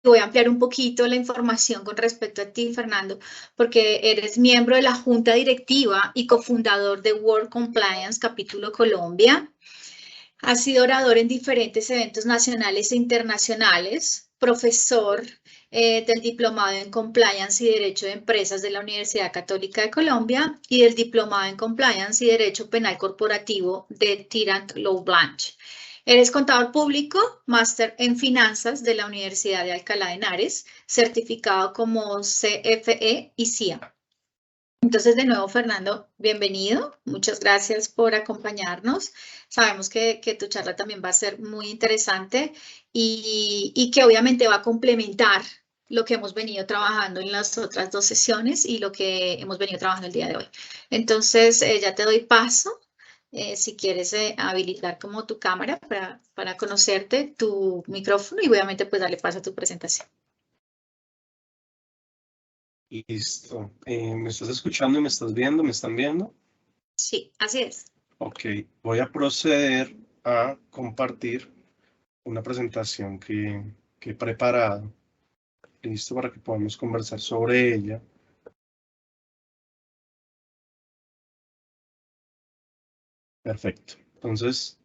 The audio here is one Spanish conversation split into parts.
voy a ampliar un poquito la información con respecto a ti, Fernando, porque eres miembro de la Junta Directiva y cofundador de World Compliance Capítulo Colombia. Has sido orador en diferentes eventos nacionales e internacionales, profesor del Diplomado en Compliance y Derecho de Empresas de la Universidad Católica de Colombia y del Diplomado en Compliance y Derecho Penal Corporativo de Tirant Law Blanche. Eres contador público, máster en finanzas de la Universidad de Alcalá de Henares, certificado como CFE y CIA. Entonces, de nuevo, Fernando, bienvenido. Muchas gracias por acompañarnos. Sabemos que tu charla también va a ser muy interesante y que obviamente va a complementar lo que hemos venido trabajando en las otras dos sesiones y lo que hemos venido trabajando el día de hoy. Entonces, ya te doy paso. Si quieres habilitar como tu cámara para conocerte, tu micrófono y obviamente pues darle paso a tu presentación. Listo. ¿Me estás escuchando y me estás viendo? ¿Me están viendo? Sí, así es. Ok, voy a proceder a compartir una presentación que he preparado. Listo, para que podamos conversar sobre ella. Perfecto. Entonces,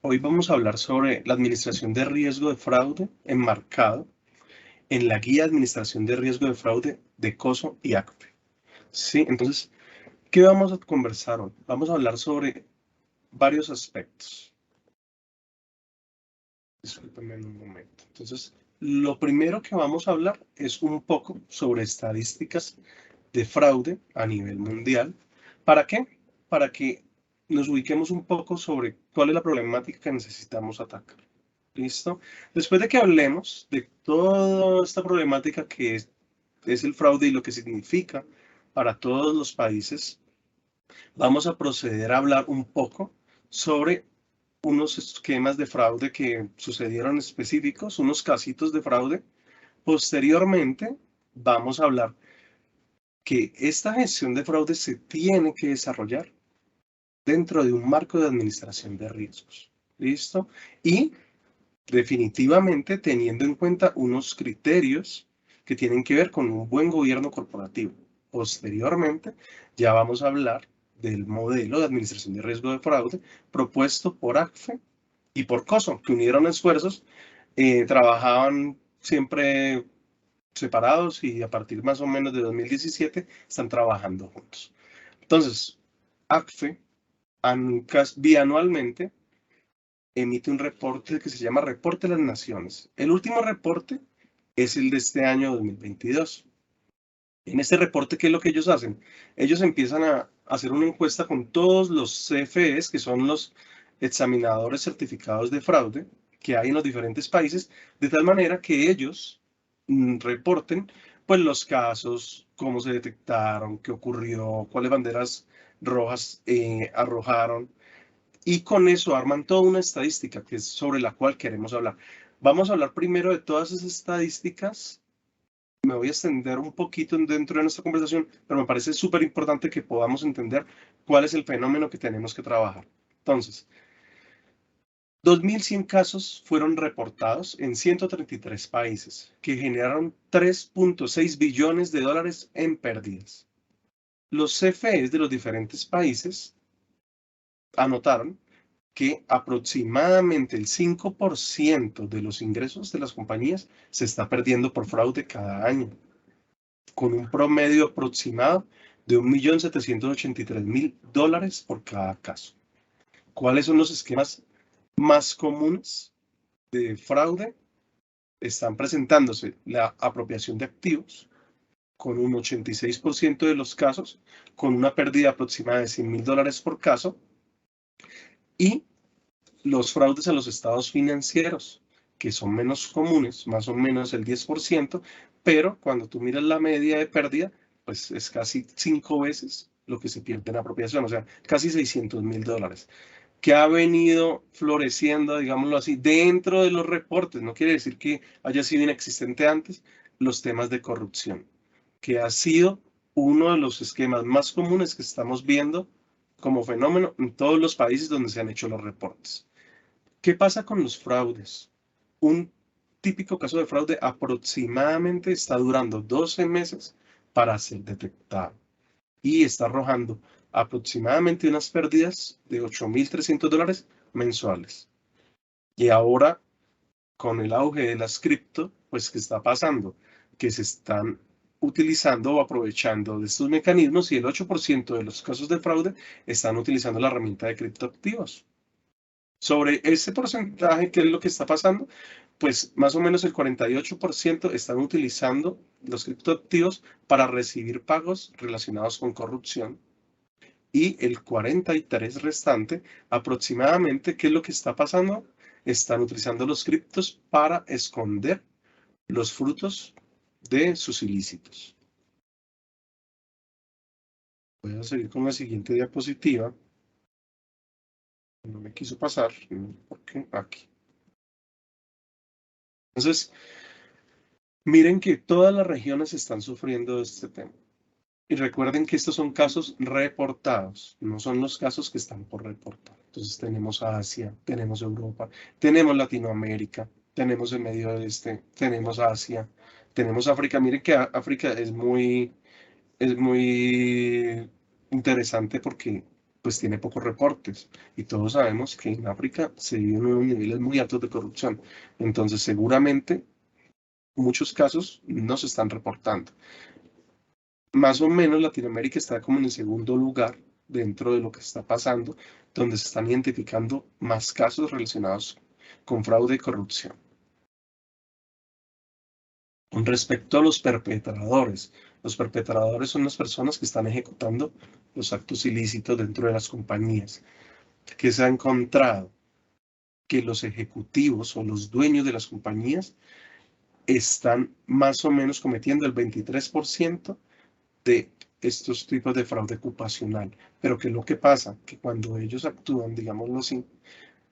hoy vamos a hablar sobre la administración de riesgo de fraude enmarcado en la Guía de Administración de Riesgo de Fraude de COSO y ACFE. Sí, entonces, ¿qué vamos a conversar hoy? Vamos a hablar sobre varios aspectos. Discúlpenme un momento. Entonces, lo primero que vamos a hablar es un poco sobre estadísticas de fraude a nivel mundial. ¿Para qué? Para que nos ubiquemos un poco sobre cuál es la problemática que necesitamos atacar. ¿Listo? Después de que hablemos de toda esta problemática que es el fraude y lo que significa para todos los países, vamos a proceder a hablar un poco sobre unos esquemas de fraude que sucedieron específicos, unos casitos de fraude. Posteriormente, vamos a hablar que esta gestión de fraude se tiene que desarrollar dentro de un marco de administración de riesgos. ¿Listo? Y definitivamente teniendo en cuenta unos criterios que tienen que ver con un buen gobierno corporativo. Posteriormente, ya vamos a hablar del modelo de administración de riesgo de fraude propuesto por ACFE y por COSO, que unieron esfuerzos, trabajaban siempre separados y a partir más o menos de 2017 están trabajando juntos. Entonces, ACFE bianualmente emite un reporte que se llama Reporte de las Naciones. El último reporte es el de este año 2022. En este reporte, ¿qué es lo que ellos hacen? Ellos empiezan a hacer una encuesta con todos los CFEs, que son los examinadores certificados de fraude que hay en los diferentes países, de tal manera que ellos reporten pues los casos, cómo se detectaron, qué ocurrió, cuáles banderas rojas arrojaron, y con eso arman toda una estadística que es sobre la cual queremos hablar. Vamos a hablar primero de todas esas estadísticas. Me voy a extender un poquito dentro de nuestra conversación, pero me parece súper importante que podamos entender cuál es el fenómeno que tenemos que trabajar. Entonces, 2.100 casos fueron reportados en 133 países, que generaron 3.6 billones de dólares en pérdidas. Los CFEs de los diferentes países anotaron que aproximadamente el 5% de los ingresos de las compañías se está perdiendo por fraude cada año, con un promedio aproximado de $1.783.000 por cada caso. ¿Cuáles son los esquemas más comunes de fraude? Están presentándose la apropiación de activos, con un 86% de los casos, con una pérdida aproximada de $100.000 por caso, y los fraudes a los estados financieros, que son menos comunes, más o menos el 10%, pero cuando tú miras la media de pérdida, pues es casi 5 veces lo que se pierde en apropiación, o sea, casi $600.000, que ha venido floreciendo, digámoslo así, dentro de los reportes. No quiere decir que haya sido inexistente antes, los temas de corrupción, que ha sido uno de los esquemas más comunes que estamos viendo como fenómeno en todos los países donde se han hecho los reportes. ¿Qué pasa con los fraudes? Un típico caso de fraude aproximadamente está durando 12 meses para ser detectado y está arrojando aproximadamente unas pérdidas de $8.300 mensuales. Y ahora, con el auge de las cripto, pues, ¿qué está pasando? Que se están utilizando o aprovechando de estos mecanismos y el 8% de los casos de fraude están utilizando la herramienta de criptoactivos. Sobre ese porcentaje, ¿qué es lo que está pasando? Pues más o menos el 48% están utilizando los criptoactivos para recibir pagos relacionados con corrupción y el 43% restante, aproximadamente, ¿qué es lo que está pasando? Están utilizando los criptos para esconder los frutos de sus ilícitos. Voy a seguir con la siguiente diapositiva. No me quiso pasar, porque aquí. Entonces, miren que todas las regiones están sufriendo de este tema. Y recuerden que estos son casos reportados, no son los casos que están por reportar. Entonces tenemos Asia, tenemos Europa, tenemos Latinoamérica, tenemos el Medio Oeste, tenemos Asia, tenemos África. Miren que África es muy interesante porque pues tiene pocos reportes y todos sabemos que en África se viven unos niveles muy altos de corrupción. Entonces seguramente muchos casos no se están reportando. Más o menos Latinoamérica está como en el segundo lugar dentro de lo que está pasando, donde se están identificando más casos relacionados con fraude y corrupción. Con respecto a los perpetradores son las personas que están ejecutando los actos ilícitos dentro de las compañías. ¿Qué se ha encontrado? Que los ejecutivos o los dueños de las compañías están más o menos cometiendo el 23% de estos tipos de fraude ocupacional. Pero ¿qué es lo que pasa? Que cuando ellos actúan, digámoslo así,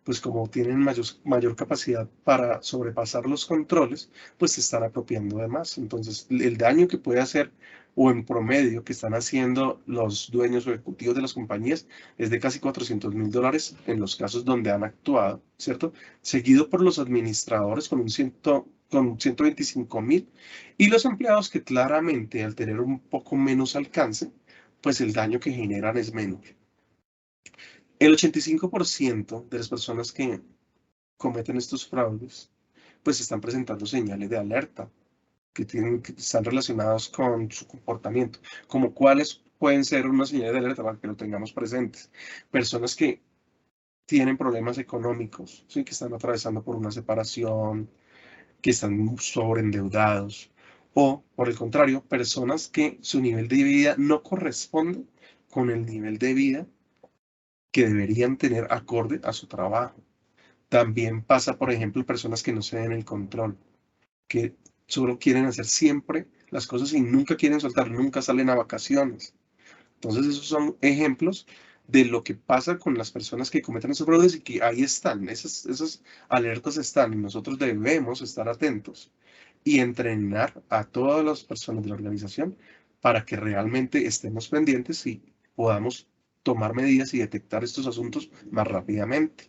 pues como tienen mayor capacidad para sobrepasar los controles, pues se están apropiando de más. Entonces, el daño que puede hacer o en promedio que están haciendo los dueños o ejecutivos de las compañías es de casi $400.000 en los casos donde han actuado, ¿cierto? Seguido por los administradores con 125.000 y los empleados que claramente al tener un poco menos alcance, pues el daño que generan es menor. El 85% de las personas que cometen estos fraudes, pues están presentando señales de alerta que están relacionados con su comportamiento, como cuáles pueden ser unas señales de alerta para que lo tengamos presentes. Personas que tienen problemas económicos, ¿sí? Que están atravesando por una separación, que están sobreendeudados, o por el contrario, personas que su nivel de vida no corresponde con el nivel de vida que deberían tener acorde a su trabajo. También pasa, por ejemplo, personas que no se den el control, que solo quieren hacer siempre las cosas y nunca quieren soltar, nunca salen a vacaciones. Entonces, esos son ejemplos de lo que pasa con las personas que cometen esos fraudes y que ahí están, esas alertas están y nosotros debemos estar atentos y entrenar a todas las personas de la organización para que realmente estemos pendientes y podamos tomar medidas y detectar estos asuntos más rápidamente.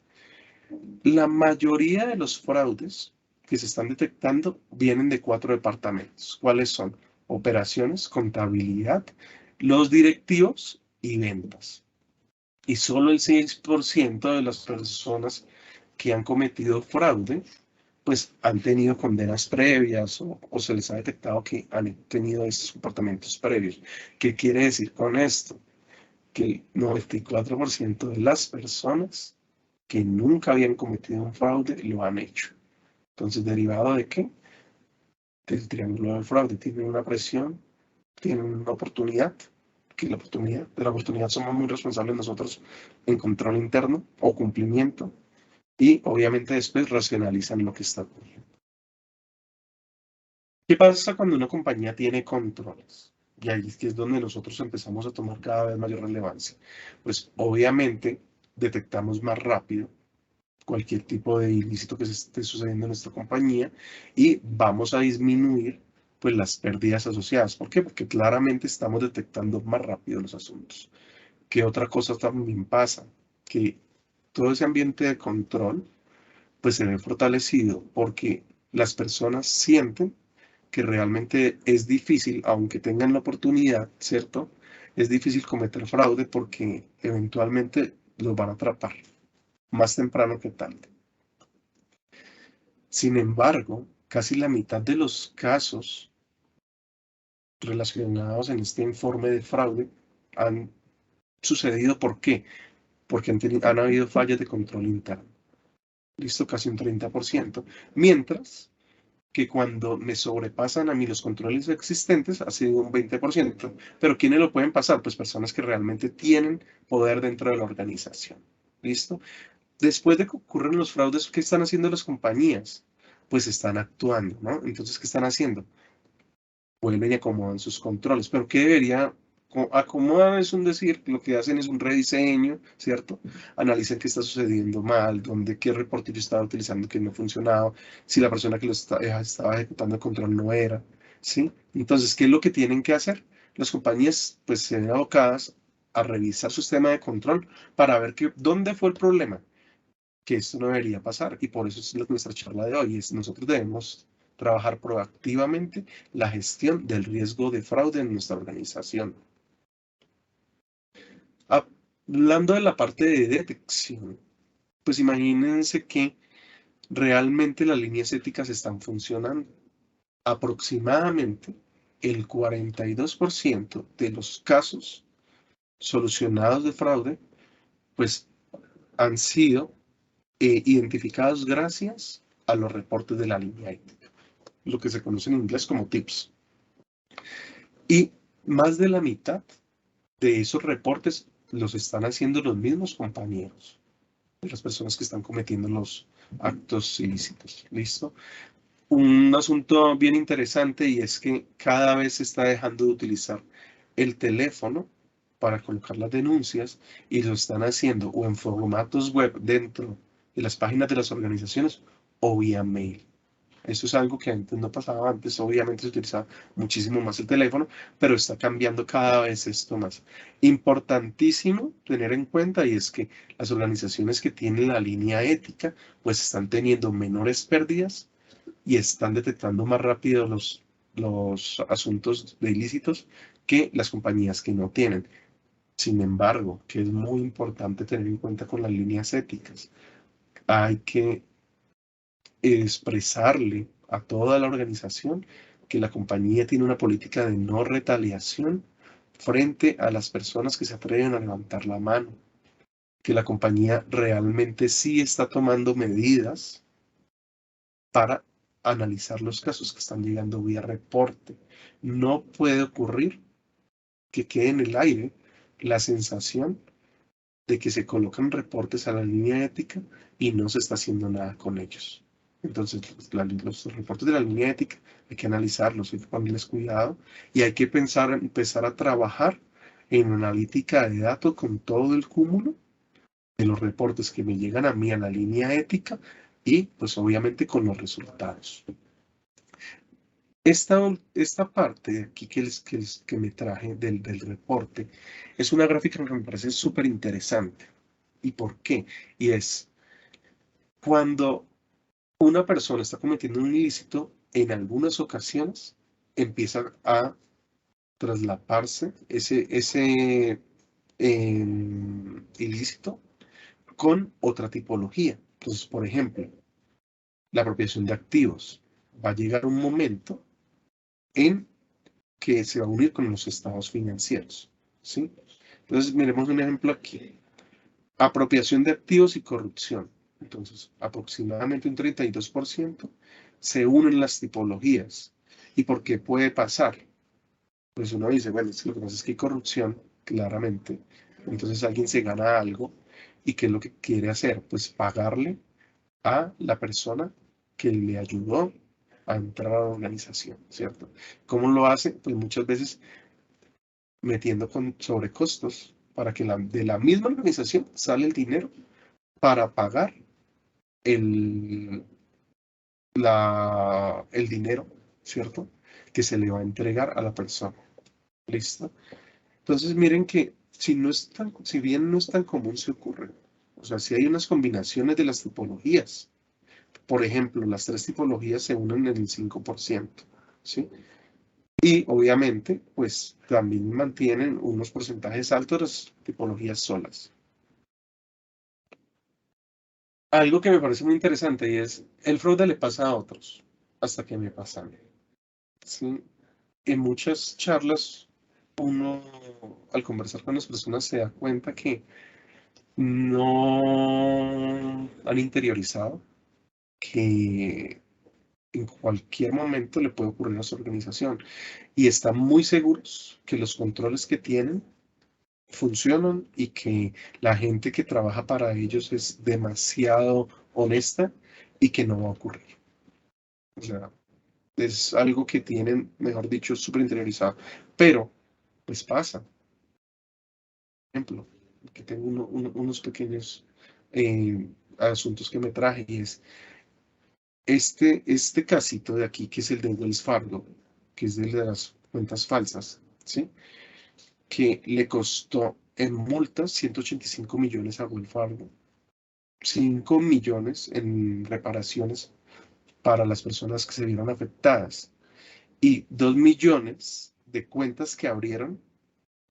La mayoría de los fraudes que se están detectando vienen de 4 departamentos. ¿Cuáles son? Operaciones, contabilidad, los directivos y ventas. Y solo el 6% de las personas que han cometido fraude, pues han tenido condenas previas o se les ha detectado que han tenido estos comportamientos previos. ¿Qué quiere decir con esto? Que el 94% de las personas que nunca habían cometido un fraude lo han hecho. Entonces, ¿derivado de qué? Del triángulo del fraude. Tienen una presión, tienen una oportunidad, que de la oportunidad somos muy responsables nosotros en control interno o cumplimiento, y obviamente después racionalizan lo que está ocurriendo. ¿Qué pasa cuando una compañía tiene controles? Y ahí es que es donde nosotros empezamos a tomar cada vez mayor relevancia. Pues obviamente detectamos más rápido cualquier tipo de ilícito que se esté sucediendo en nuestra compañía y vamos a disminuir pues las pérdidas asociadas. ¿Por qué? Porque claramente estamos detectando más rápido los asuntos. ¿Qué otra cosa también pasa? Que todo ese ambiente de control pues se ve fortalecido porque las personas sienten que realmente es difícil, aunque tengan la oportunidad, ¿cierto? Es difícil cometer fraude porque eventualmente los van a atrapar, más temprano que tarde. Sin embargo, casi la mitad de los casos relacionados en este informe de fraude han sucedido. ¿Por qué? Porque han habido fallas de control interno. Listo, casi un 30%. Mientras que cuando me sobrepasan a mí los controles existentes ha sido un 20%. Pero ¿quiénes lo pueden pasar? Pues personas que realmente tienen poder dentro de la organización. ¿Listo? Después de que ocurren los fraudes, ¿qué están haciendo las compañías? Pues están actuando, ¿no? Entonces, ¿qué están haciendo? Vuelven y acomodan sus controles. Pero ¿qué debería? Acomodan es un decir, lo que hacen es un rediseño, ¿cierto? Analizan qué está sucediendo mal, qué reportillo estaba utilizando que no funcionaba, si la persona que lo estaba ejecutando el control no era, ¿sí? Entonces, ¿qué es lo que tienen que hacer? Las compañías pues se ven abocadas a revisar su sistema de control para ver dónde fue el problema, que esto no debería pasar. Y por eso es nuestra charla de hoy, nosotros debemos trabajar proactivamente la gestión del riesgo de fraude en nuestra organización. Hablando de la parte de detección, pues imagínense que realmente las líneas éticas están funcionando. Aproximadamente el 42% de los casos solucionados de fraude, pues han sido identificados gracias a los reportes de la línea ética, lo que se conoce en inglés como tips. Y más de la mitad de esos reportes los están haciendo los mismos compañeros de las personas que están cometiendo los actos ilícitos. ¿Listo? Un asunto bien interesante, y es que cada vez se está dejando de utilizar el teléfono para colocar las denuncias y lo están haciendo o en formatos web dentro de las páginas de las organizaciones o vía mail. Eso es algo que antes no pasaba. Antes obviamente se utilizaba muchísimo más el teléfono, pero está cambiando cada vez esto más. Importantísimo tener en cuenta, y es que las organizaciones que tienen la línea ética pues están teniendo menores pérdidas y están detectando más rápido los asuntos de ilícitos que las compañías que no tienen. Sin embargo, que es muy importante tener en cuenta con las líneas éticas, hay que expresarle a toda la organización que la compañía tiene una política de no retaliación frente a las personas que se atreven a levantar la mano, que la compañía realmente sí está tomando medidas para analizar los casos que están llegando vía reporte. No puede ocurrir que quede en el aire la sensación de que se colocan reportes a la línea ética y no se está haciendo nada con ellos. Entonces, los reportes de la línea ética hay que analizarlos, hay que ponerles cuidado y hay que empezar a trabajar en una analítica de datos con todo el cúmulo de los reportes que me llegan a mí a la línea ética y pues obviamente con los resultados. Esta parte de aquí que me traje del reporte es una gráfica que me parece súper interesante. ¿Y por qué? Y es cuando una persona está cometiendo un ilícito, en algunas ocasiones empieza a traslaparse ese ilícito con otra tipología. Entonces, por ejemplo, la apropiación de activos. Va a llegar un momento en que se va a unir con los estados financieros, ¿sí? Entonces, miremos un ejemplo aquí. Apropiación de activos y corrupción. Entonces, aproximadamente un 32% se unen las tipologías. ¿Y por qué puede pasar? Pues uno dice, bueno, es que lo que pasa es que hay corrupción, claramente. Entonces alguien se gana algo y ¿qué es lo que quiere hacer? Pues pagarle a la persona que le ayudó a entrar a la organización, ¿cierto? ¿Cómo lo hace? Pues muchas veces metiendo con sobrecostos para que de la misma organización sale el dinero para pagar el dinero, ¿cierto? Que se le va a entregar a la persona. ¿Listo? Entonces miren que si bien no es tan común, se ocurre. O sea, si hay unas combinaciones de las tipologías, por ejemplo, las tres tipologías se unen en el 5%, ¿sí? Y obviamente, pues también mantienen unos porcentajes altos de las tipologías solas. Algo que me parece muy interesante y es, el fraude le pasa a otros, hasta que me pasa a mí. ¿Sí? En muchas charlas, uno al conversar con las personas se da cuenta que no han interiorizado que en cualquier momento le puede ocurrir a su organización y están muy seguros que los controles que tienen funcionan y que la gente que trabaja para ellos es demasiado honesta y que no va a ocurrir. O sea, es algo que tienen, mejor dicho, súper interiorizado. Pero, pues pasa. Por ejemplo, que tengo unos pequeños asuntos que me traje y es este casito de aquí, que es el de Wells Fargo, que es el de las cuentas falsas, ¿sí? Que le costó en multas 185 millones a Wells Fargo, 5 millones en reparaciones para las personas que se vieron afectadas y 2 millones de cuentas que abrieron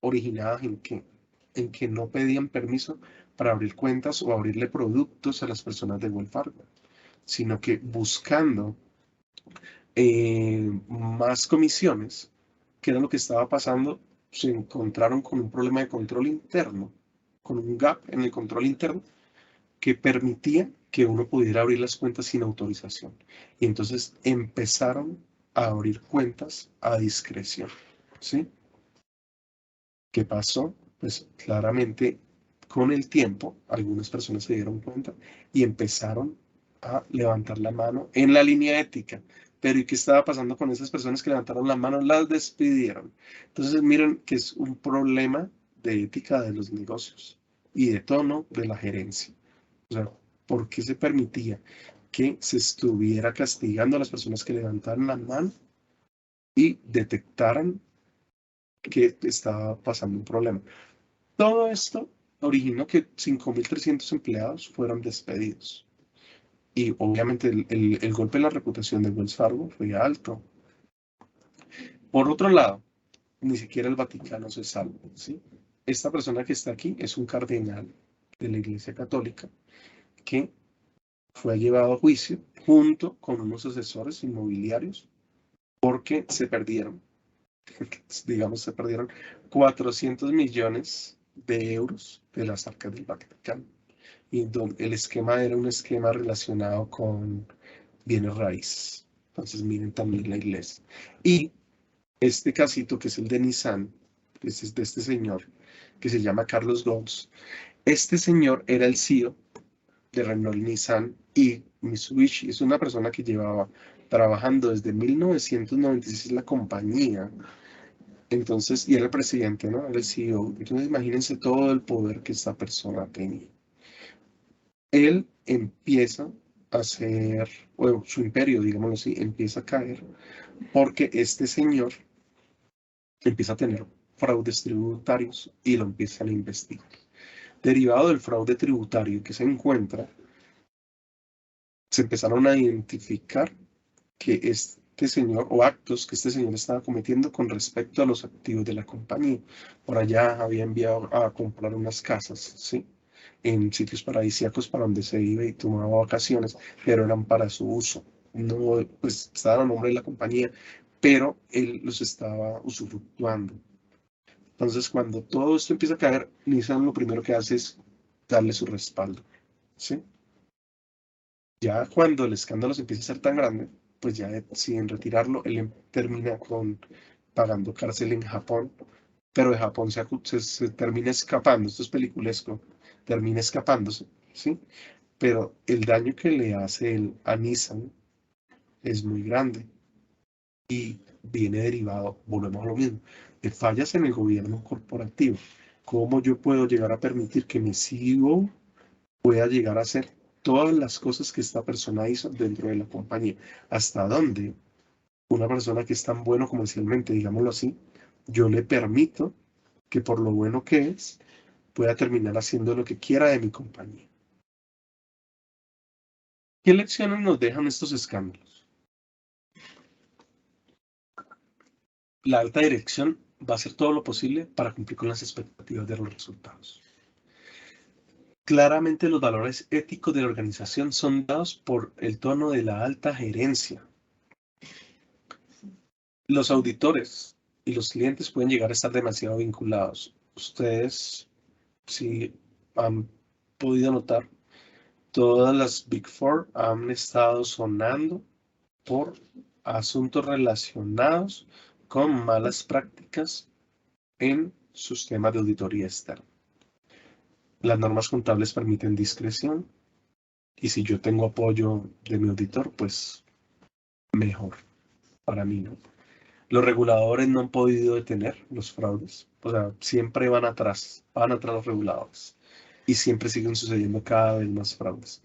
originadas en que no pedían permiso para abrir cuentas o abrirle productos a las personas de Wells Fargo, sino que buscando más comisiones, que era lo que estaba pasando, se encontraron con un problema de control interno, con un gap en el control interno que permitía que uno pudiera abrir las cuentas sin autorización. Y entonces empezaron a abrir cuentas a discreción. ¿Sí? ¿Qué pasó? Pues claramente con el tiempo algunas personas se dieron cuenta y empezaron a levantar la mano en la línea ética. Pero ¿y qué estaba pasando con esas personas que levantaron la mano? Las despidieron. Entonces miren que es un problema de ética de los negocios y de tono de la gerencia. O sea, ¿por qué se permitía que se estuviera castigando a las personas que levantaran la mano y detectaran que estaba pasando un problema? Todo esto originó que 5.300 empleados fueron despedidos. Y obviamente el golpe en la reputación de Wells Fargo fue alto. Por otro lado, ni siquiera el Vaticano se salva, ¿sí? Esta persona que está aquí es un cardenal de la Iglesia Católica que fue llevado a juicio junto con unos asesores inmobiliarios porque se perdieron, digamos, se perdieron 400 millones de euros de las arcas del Vaticano. Y donde el esquema era un esquema relacionado con bienes raíces. Entonces miren también la iglesia. Y este casito que es el de Nissan, que es de este señor, que se llama Carlos Ghosn, este señor era el CEO de Renault, Nissan y Mitsubishi. Es una persona que llevaba trabajando desde 1996 la compañía. Entonces, y era el presidente, ¿no? Era el CEO. Entonces, imagínense todo el poder que esta persona tenía. Él empieza a hacer, o su imperio, digámoslo así, empieza a caer porque este señor empieza a tener fraudes tributarios y lo empiezan a investigar. Derivado del fraude tributario que se encuentra, se empezaron a identificar que este señor o actos que este señor estaba cometiendo con respecto a los activos de la compañía. Por allá había enviado a comprar unas casas, ¿sí? En sitios paradisíacos para donde se iba y tomaba vacaciones, pero eran para su uso. No, pues estaban a nombre de la compañía, pero él los estaba usufructuando. Entonces, cuando todo esto empieza a caer, Nissan lo primero que hace es darle su respaldo, ¿sí? Ya cuando el escándalo se empieza a ser tan grande, pues ya deciden retirarlo. Él termina pagando cárcel en Japón, pero de Japón se termina escapando. Esto es peliculesco. Termina escapándose, ¿sí? Pero el daño que le hace él a Nissan es muy grande y viene derivado, volvemos a lo mismo, de fallas en el gobierno corporativo. ¿Cómo yo puedo llegar a permitir que mi CEO pueda llegar a hacer todas las cosas que esta persona hizo dentro de la compañía? ¿Hasta dónde una persona que es tan bueno comercialmente, digámoslo así, yo le permito que por lo bueno que es, pueda terminar haciendo lo que quiera de mi compañía? ¿Qué lecciones nos dejan estos escándalos? La alta dirección va a hacer todo lo posible para cumplir con las expectativas de los resultados. Claramente los valores éticos de la organización son dados por el tono de la alta gerencia. Los auditores y los clientes pueden llegar a estar demasiado vinculados. Ustedes, si han podido notar, todas las Big Four han estado sonando por asuntos relacionados con malas prácticas en sus temas de auditoría externa. Las normas contables permiten discreción y si yo tengo apoyo de mi auditor, pues mejor para mí, ¿no? Los reguladores no han podido detener los fraudes, o sea, siempre van atrás los reguladores y siempre siguen sucediendo cada vez más fraudes.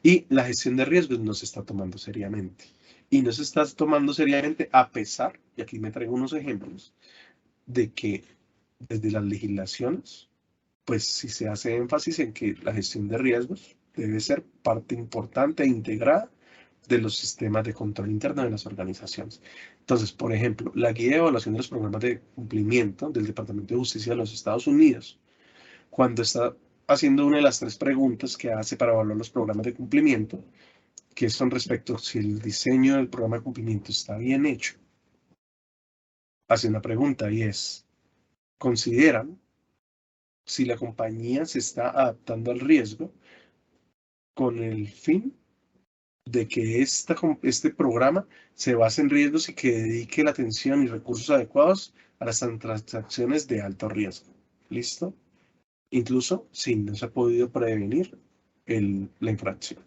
Y la gestión de riesgos no se está tomando seriamente. Y no se está tomando seriamente a pesar, y aquí me traigo unos ejemplos, de que desde las legislaciones, pues sí se hace énfasis en que la gestión de riesgos debe ser parte importante e integrada de los sistemas de control interno de las organizaciones. Entonces, por ejemplo, la guía de evaluación de los programas de cumplimiento del Departamento de Justicia de los Estados Unidos, cuando está haciendo una de las 3 preguntas que hace para evaluar los programas de cumplimiento, que son respecto a si el diseño del programa de cumplimiento está bien hecho, hace una pregunta y es, ¿consideran si la compañía se está adaptando al riesgo con el fin de que este programa se base en riesgos y que dedique la atención y recursos adecuados a las transacciones de alto riesgo? ¿Listo? Incluso si no se ha podido prevenir la infracción.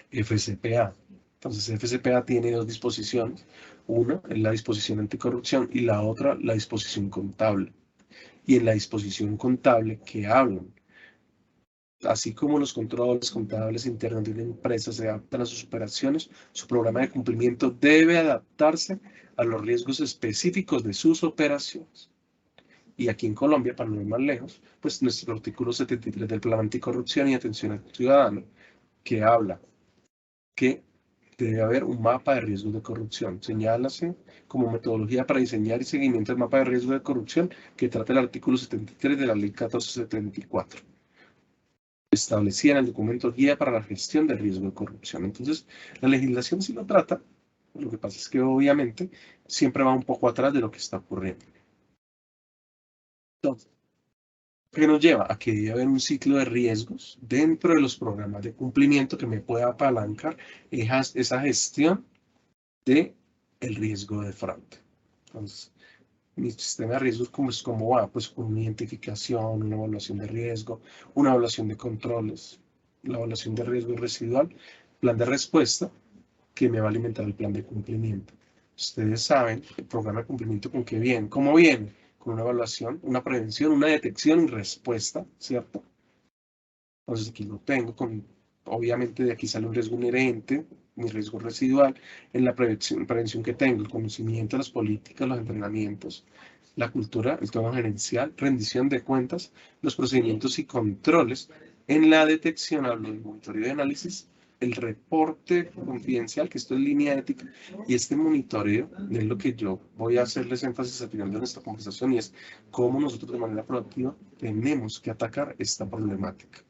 FCPA. Entonces, FCPA tiene 2 disposiciones. Una es la disposición anticorrupción y la otra la disposición contable. Y en la disposición contable que hablan, así como los controles contables internos de una empresa se adaptan a sus operaciones, su programa de cumplimiento debe adaptarse a los riesgos específicos de sus operaciones. Y aquí en Colombia, para no ir más lejos, pues nuestro artículo 73 del Plan Anticorrupción y Atención al Ciudadano, que habla que debe haber un mapa de riesgos de corrupción. Señálase como metodología para diseñar y seguimiento del mapa de riesgo de corrupción que trata el artículo 73 de la Ley 1474. Establecida en el documento Guía para la Gestión del Riesgo de Corrupción. Entonces, la legislación sí lo trata, lo que pasa es que obviamente siempre va un poco atrás de lo que está ocurriendo. Entonces, ¿qué nos lleva? A que debe haber un ciclo de riesgos dentro de los programas de cumplimiento que me pueda apalancar esa gestión del riesgo de fraude. Entonces, mi sistema de riesgos, ¿cómo va? Pues con una identificación, una evaluación de riesgo, una evaluación de controles, la evaluación de riesgo residual, plan de respuesta, que me va a alimentar el plan de cumplimiento. Ustedes saben, el programa de cumplimiento con qué viene, cómo viene, con una evaluación, una prevención, una detección y respuesta, ¿cierto? Entonces aquí lo tengo, obviamente de aquí sale un riesgo inherente, mi riesgo residual, en la prevención que tengo, el conocimiento de las políticas, los entrenamientos, la cultura, el tono gerencial, rendición de cuentas, los procedimientos y controles. En la detección hablo del monitoreo y análisis, el reporte confidencial, que esto es línea ética, y este monitoreo es lo que yo voy a hacerles énfasis al final de nuestra conversación y es cómo nosotros de manera proactiva tenemos que atacar esta problemática.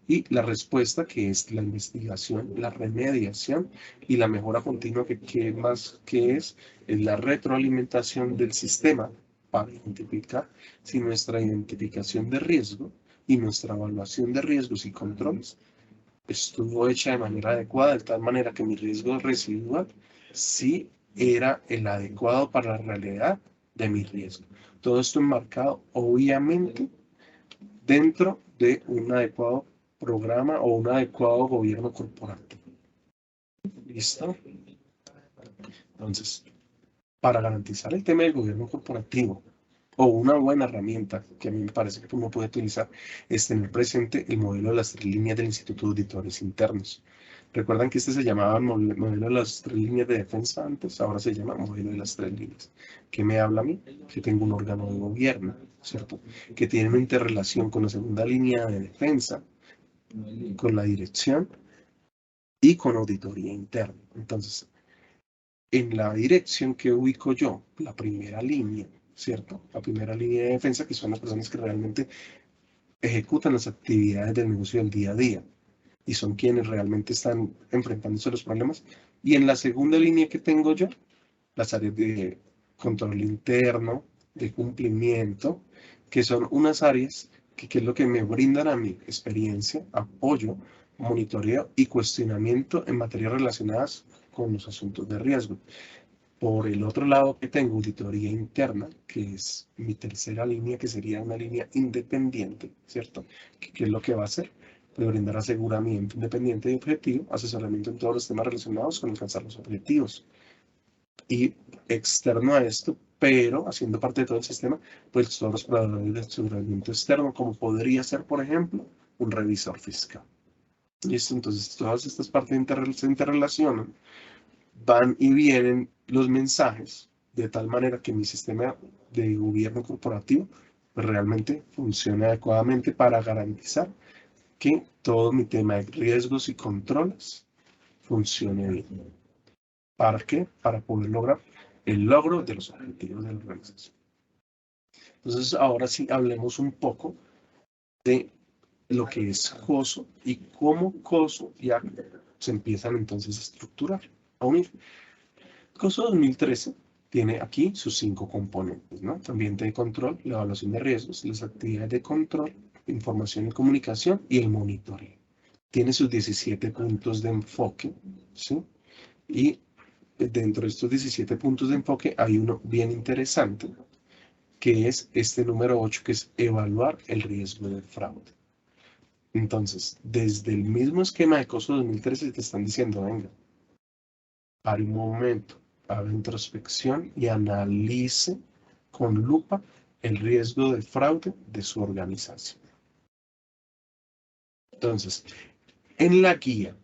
Y la respuesta, que es la investigación, la remediación y la mejora continua, que más que es la retroalimentación del sistema para identificar si nuestra identificación de riesgo y nuestra evaluación de riesgos y controles estuvo hecha de manera adecuada, de tal manera que mi riesgo residual sí era el adecuado para la realidad de mi riesgo. Todo esto enmarcado, obviamente, dentro de un adecuado programa o un adecuado gobierno corporativo. ¿Listo? Entonces, para garantizar el tema del gobierno corporativo, o una buena herramienta que a mí me parece que uno puede utilizar, es tener presente el modelo de las 3 líneas del Instituto de Auditores Internos. Recuerdan que este se llamaba modelo de las 3 líneas de defensa antes, ahora se llama modelo de las 3 líneas. ¿Qué me habla a mí? Que tengo un órgano de gobierno, ¿cierto? Que tiene una interrelación con la segunda línea de defensa, con la dirección y con auditoría interna. Entonces, en la dirección que ubico yo, la primera línea, ¿cierto? La primera línea de defensa, que son las personas que realmente ejecutan las actividades del negocio del día a día y son quienes realmente están enfrentándose a los problemas. Y en la segunda línea que tengo yo, las áreas de control interno, de cumplimiento, que son unas áreas que es lo que me brindan a mi experiencia, apoyo, monitoreo y cuestionamiento en materias relacionadas con los asuntos de riesgo. Por el otro lado que tengo auditoría interna, que es mi tercera línea, que sería una línea independiente, ¿cierto? ¿Qué es lo que va a hacer? Puede brindar aseguramiento independiente y objetivo, asesoramiento en todos los temas relacionados con alcanzar los objetivos. Y externo a esto, pero haciendo parte de todo el sistema, pues todos los proveedores de aseguramiento externo, como podría ser, por ejemplo, un revisor fiscal. ¿Listo? Entonces, todas estas partes se interrelacionan, van y vienen los mensajes, de tal manera que mi sistema de gobierno corporativo pues, realmente funcione adecuadamente para garantizar que todo mi tema de riesgos y controles funcione bien. ¿Para qué? Para poder lograr el logro de los objetivos de la organización. Entonces, ahora sí hablemos un poco de lo que es COSO y cómo COSO y ACTA se empiezan entonces a estructurar, a unir. COSO 2013 tiene aquí sus 5 componentes, ¿no? Ambiente de control, la evaluación de riesgos, las actividades de control, información y comunicación y el monitoreo. Tiene sus 17 puntos de enfoque, ¿sí? Y dentro de estos 17 puntos de enfoque hay uno bien interesante, que es este número 8, que es evaluar el riesgo de fraude. Entonces, desde el mismo esquema de COSO 2013 te están diciendo, venga, pare un momento, haga introspección y analice con lupa el riesgo de fraude de su organización. Entonces, en la guía,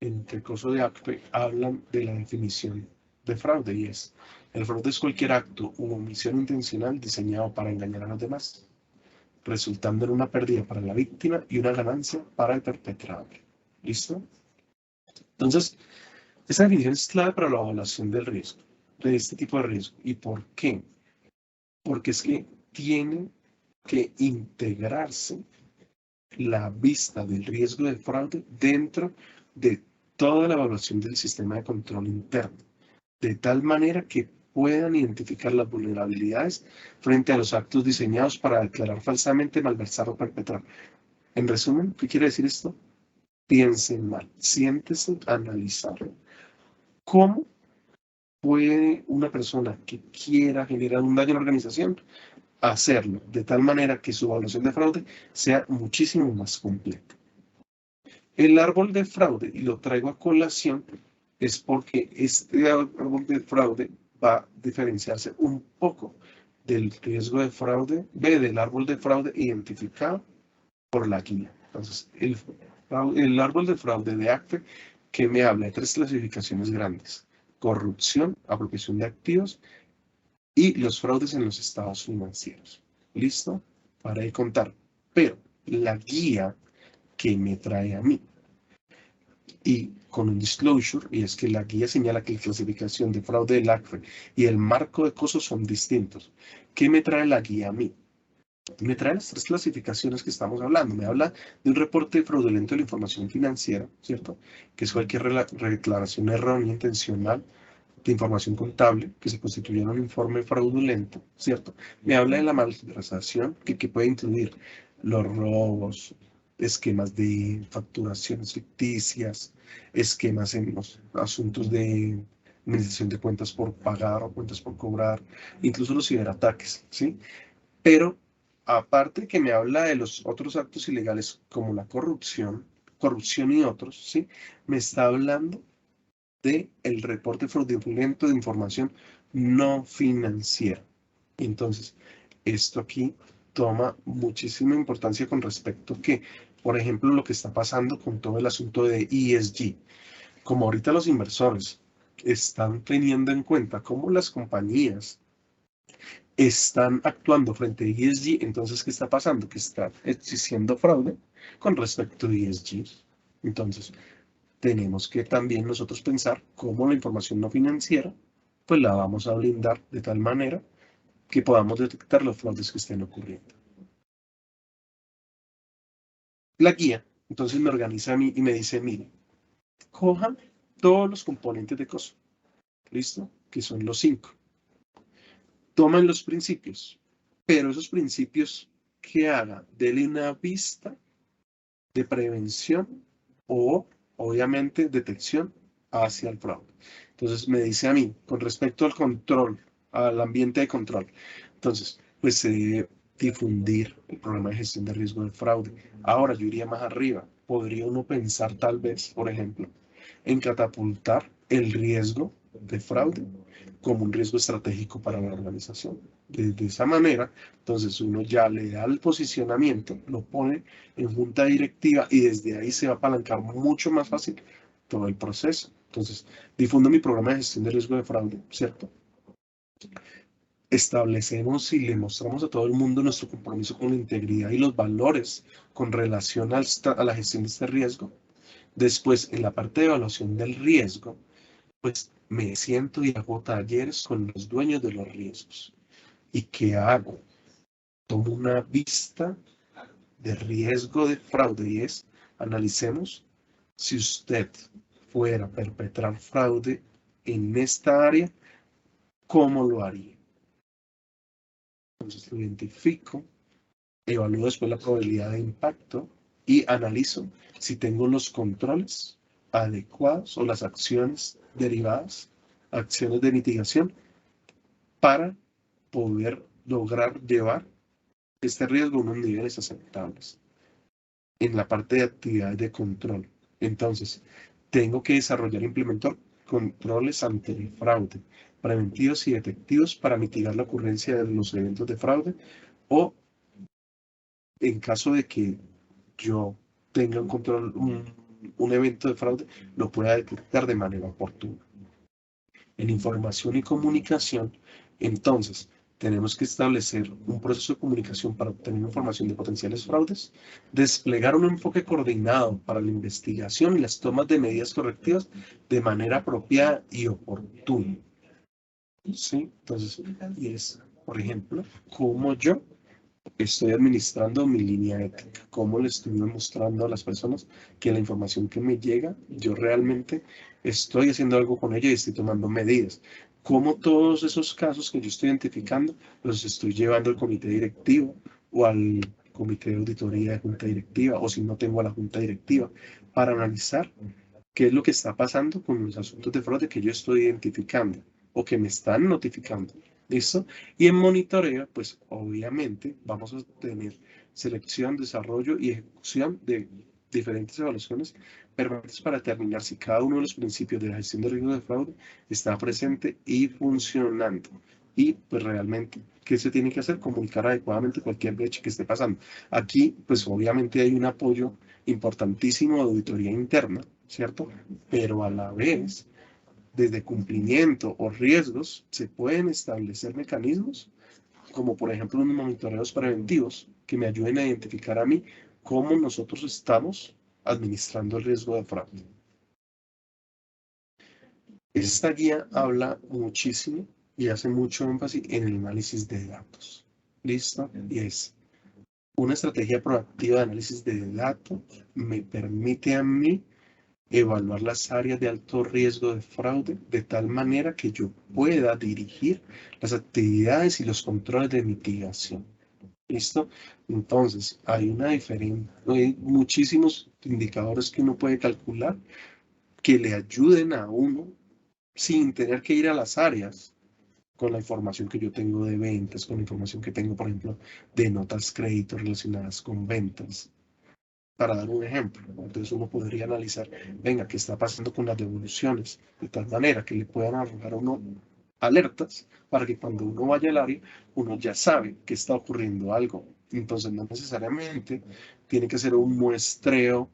entre COSO de ACPE, hablan de la definición de fraude y es, el fraude es cualquier acto u omisión intencional diseñado para engañar a los demás, resultando en una pérdida para la víctima y una ganancia para el perpetrador. ¿Listo? Entonces, esa definición es clave para la evaluación del riesgo, de este tipo de riesgo. ¿Y por qué? Porque es que tiene que integrarse la vista del riesgo de fraude dentro de toda la evaluación del sistema de control interno, de tal manera que puedan identificar las vulnerabilidades frente a los actos diseñados para declarar falsamente, malversar o perpetrar. En resumen, ¿qué quiere decir esto? Piensen mal, siéntese, analizar. ¿Cómo puede una persona que quiera generar un daño en la organización hacerlo de tal manera que su evaluación de fraude sea muchísimo más completa? El árbol de fraude, y lo traigo a colación, es porque este árbol de fraude va a diferenciarse un poco del riesgo de fraude, del árbol de fraude identificado por la guía. Entonces, el árbol de fraude de ACFE, que me habla de 3 clasificaciones grandes: corrupción, apropiación de activos y los fraudes en los estados financieros. ¿Listo? Para de contar. Pero la guía que me trae a mí, y con un disclosure, y es que la guía señala que la clasificación de fraude del ACFE y el marco de costos son distintos. ¿Qué me trae la guía a mí? Me trae las 3 clasificaciones que estamos hablando. Me habla de un reporte fraudulento de la información financiera, ¿cierto? Que es cualquier declaración errónea, intencional, de información contable que se constituye en un informe fraudulento, ¿cierto? Me habla de la malversación, que puede incluir los robos, esquemas de facturaciones ficticias, esquemas en los asuntos de administración de cuentas por pagar o cuentas por cobrar, incluso los ciberataques, ¿sí? Pero aparte que me habla de los otros actos ilegales como la corrupción y otros, ¿sí? Me está hablando de el reporte fraudulento de información no financiera. Entonces, esto aquí toma muchísima importancia con respecto a que, por ejemplo, lo que está pasando con todo el asunto de ESG. Como ahorita los inversores están teniendo en cuenta cómo las compañías están actuando frente a ESG, entonces, ¿qué está pasando? Que está existiendo fraude con respecto a ESG. Entonces, tenemos que también nosotros pensar cómo la información no financiera, pues la vamos a blindar de tal manera que podamos detectar los fraudes que estén ocurriendo. La guía, entonces me organiza a mí y me dice, mire, coja todos los componentes de costo, ¿listo? Que son los 5. Toman los principios, pero esos principios que haga, dele una vista de prevención o, obviamente, detección hacia el fraude. Entonces me dice a mí, con respecto al control, al ambiente de control, entonces, pues difundir el programa de gestión de riesgo de fraude. Ahora yo iría más arriba. Podría uno pensar tal vez, por ejemplo, en catapultar el riesgo de fraude como un riesgo estratégico para la organización. De esa manera, entonces uno ya le da el posicionamiento, lo pone en junta directiva y desde ahí se va a apalancar mucho más fácil todo el proceso. Entonces, difundo mi programa de gestión de riesgo de fraude, ¿cierto? Establecemos y le mostramos a todo el mundo nuestro compromiso con la integridad y los valores con relación a la gestión de este riesgo. Después, en la parte de evaluación del riesgo, pues me siento y hago talleres con los dueños de los riesgos. ¿Y qué hago? Tomo una vista de riesgo de fraude y es, analicemos si usted fuera a perpetrar fraude en esta área, ¿cómo lo haría? Entonces lo identifico, evalúo después la probabilidad de impacto y analizo si tengo los controles adecuados o las acciones derivadas, acciones de mitigación para poder lograr llevar este riesgo a unos niveles aceptables. En la parte de actividades de control, entonces, tengo que desarrollar e implementar controles ante el fraude, preventivos y detectivos para mitigar la ocurrencia de los eventos de fraude o en caso de que yo tenga un control, un evento de fraude, lo pueda detectar de manera oportuna. En información y comunicación, entonces, tenemos que establecer un proceso de comunicación para obtener información de potenciales fraudes, desplegar un enfoque coordinado para la investigación y las tomas de medidas correctivas de manera apropiada y oportuna. ¿Sí? Entonces, y es, por ejemplo, cómo yo estoy administrando mi línea ética, cómo le estoy demostrando a las personas que la información que me llega, yo realmente estoy haciendo algo con ella y estoy tomando medidas. Cómo todos esos casos que yo estoy identificando los estoy llevando al comité directivo o al comité de auditoría de junta directiva, o si no tengo a la junta directiva, para analizar qué es lo que está pasando con los asuntos de fraude que yo estoy identificando o que me están notificando. ¿Listo? Y en monitoreo, pues obviamente vamos a tener selección, desarrollo y ejecución de diferentes evaluaciones permanentes para determinar si cada uno de los principios de la gestión de riesgo de fraude está presente y funcionando. Y pues realmente, ¿qué se tiene que hacer? Comunicar adecuadamente cualquier brecha que esté pasando. Aquí, pues obviamente hay un apoyo importantísimo de auditoría interna, ¿cierto? Pero a la vez desde cumplimiento o riesgos, se pueden establecer mecanismos, como por ejemplo unos monitoreos preventivos, que me ayuden a identificar a mí cómo nosotros estamos administrando el riesgo de fraude. Esta guía habla muchísimo y hace mucho énfasis en el análisis de datos. ¿Listo? Y es una estrategia proactiva de análisis de datos me permite a mí evaluar las áreas de alto riesgo de fraude de tal manera que yo pueda dirigir las actividades y los controles de mitigación. ¿Listo? Entonces, hay muchísimos indicadores que uno puede calcular que le ayuden a uno sin tener que ir a las áreas con la información que yo tengo de ventas, con la información que tengo, por ejemplo, de notas crédito relacionadas con ventas. Para dar un ejemplo, entonces uno podría analizar, venga, ¿qué está pasando con las devoluciones? De tal manera que le puedan arrojar a uno alertas para que cuando uno vaya al área, uno ya sabe que está ocurriendo algo. Entonces no necesariamente tiene que ser un muestreo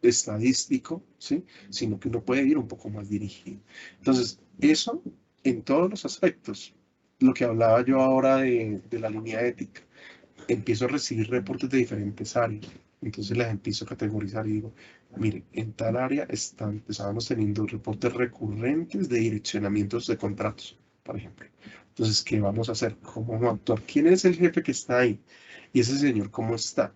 estadístico, ¿sí? Sino que uno puede ir un poco más dirigido. Entonces, eso en todos los aspectos. Lo que hablaba yo ahora de la línea ética. Empiezo a recibir reportes de diferentes áreas. Entonces las empiezo a categorizar y digo, mire, en tal área estábamos teniendo reportes recurrentes de direccionamientos de contratos, por ejemplo. Entonces, ¿qué vamos a hacer? ¿Cómo vamos a actuar? ¿Quién es el jefe que está ahí? Y ese señor, ¿cómo está?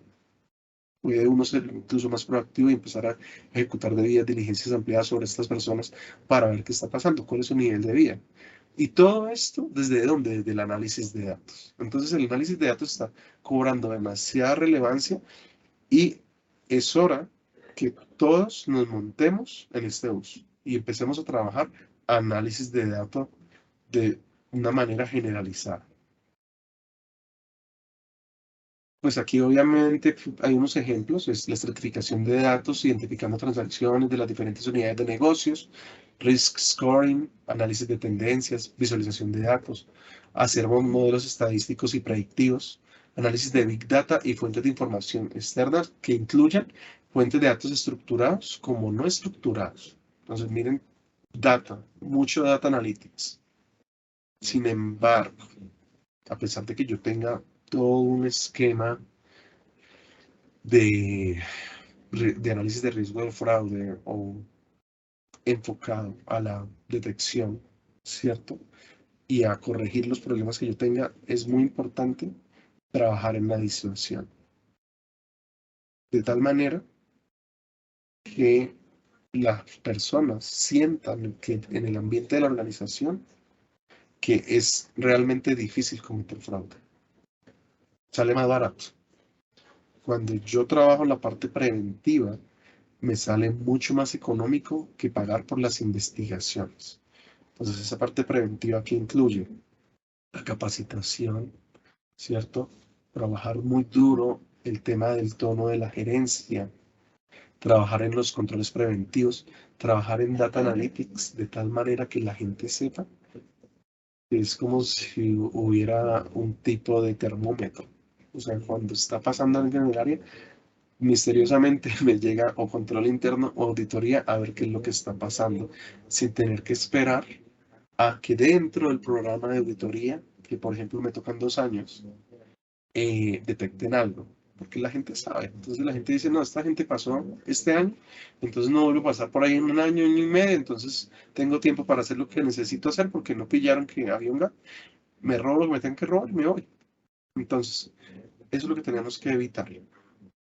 Puede uno ser incluso más proactivo y empezar a ejecutar debidas diligencias ampliadas sobre estas personas para ver qué está pasando, cuál es su nivel de vida. Y todo esto, ¿desde dónde? Desde el análisis de datos. Entonces, el análisis de datos está cobrando demasiada relevancia y es hora que todos nos montemos en este bus y empecemos a trabajar análisis de datos de una manera generalizada. Pues aquí obviamente hay unos ejemplos, es la estratificación de datos, identificando transacciones de las diferentes unidades de negocios, risk scoring, análisis de tendencias, visualización de datos, hacer modelos estadísticos y predictivos, análisis de Big Data y fuentes de información externas que incluyan fuentes de datos estructurados como no estructurados. Entonces miren, mucho data analytics. Sin embargo, a pesar de que yo tenga todo un esquema de, de análisis de riesgo de fraude o enfocado a la detección, ¿cierto? Y a corregir los problemas que yo tenga, es muy importante trabajar en la disuasión. De tal manera que las personas sientan que en el ambiente de la organización que es realmente difícil cometer fraude. Sale más barato. Cuando yo trabajo la parte preventiva, me sale mucho más económico que pagar por las investigaciones. Entonces, esa parte preventiva que incluye la capacitación, ¿cierto? Trabajar muy duro el tema del tono de la gerencia, trabajar en los controles preventivos, trabajar en data analytics de tal manera que la gente sepa que es como si hubiera un tipo de termómetro. O sea, cuando está pasando algo en el área, misteriosamente me llega o control interno o auditoría a ver qué es lo que está pasando, sin tener que esperar a que dentro del programa de auditoría, que por ejemplo me tocan 2 años, detecten algo, porque la gente sabe. Entonces la gente dice, no, esta gente pasó este año, entonces no vuelvo a pasar por ahí en un año y medio, entonces tengo tiempo para hacer lo que necesito hacer porque no pillaron que había un gato. Me robo lo que me tengan que robar y me voy. Entonces, eso es lo que tenemos que evitar.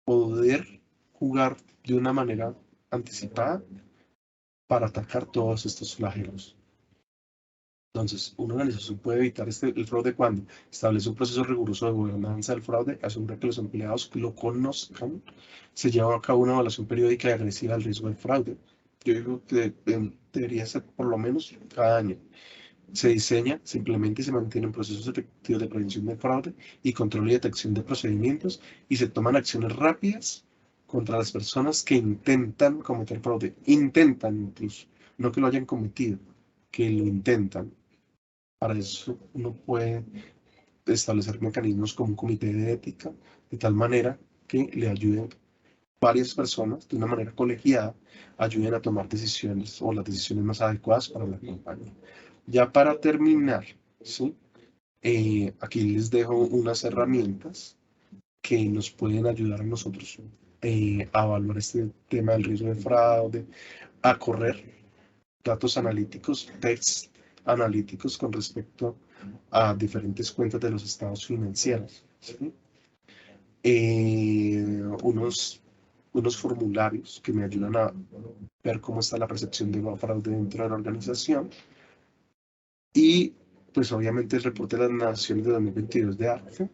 Poder jugar de una manera anticipada para atacar todos estos flagelos. Entonces, una organización puede evitar el fraude cuando establece un proceso riguroso de gobernanza del fraude, asegura que los empleados lo conozcan, se lleva a cabo una evaluación periódica y agresiva al riesgo del fraude. Yo digo que debería ser por lo menos cada año. Se diseña, se implementa y se mantienen procesos efectivos de prevención del fraude y control y detección de procedimientos y se toman acciones rápidas contra las personas que intentan cometer fraude. Intentan incluso, no que lo hayan cometido, que lo intentan. Para eso uno puede establecer mecanismos como un comité de ética, de tal manera que le ayuden varias personas de una manera colegiada, ayuden a tomar decisiones o las decisiones más adecuadas para la compañía. Ya para terminar, ¿sí? Aquí les dejo unas herramientas que nos pueden ayudar a nosotros a evaluar este tema del riesgo de fraude, a correr datos analíticos, tests analíticos con respecto a diferentes cuentas de los estados financieros. ¿Sí? Unos formularios que me ayudan a ver cómo está la percepción de fraude dentro de la organización y pues obviamente el reporte de las naciones de 2022 de ARFE.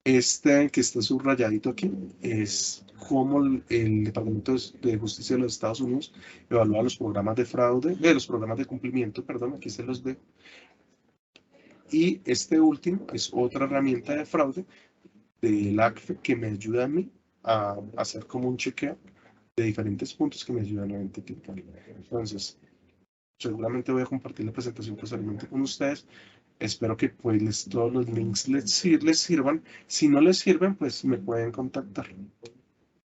Este que está subrayadito aquí es cómo el Departamento de Justicia de los Estados Unidos evalúa los programas de fraude, los programas de cumplimiento, perdón, aquí se los dejo. Y este último es otra herramienta de fraude del ACFE que me ayuda a mí a hacer como un chequeo de diferentes puntos que me ayudan a identificar. Entonces, seguramente voy a compartir la presentación posteriormente con ustedes. Espero que pues todos los links les sirvan. Si no les sirven, pues me pueden contactar.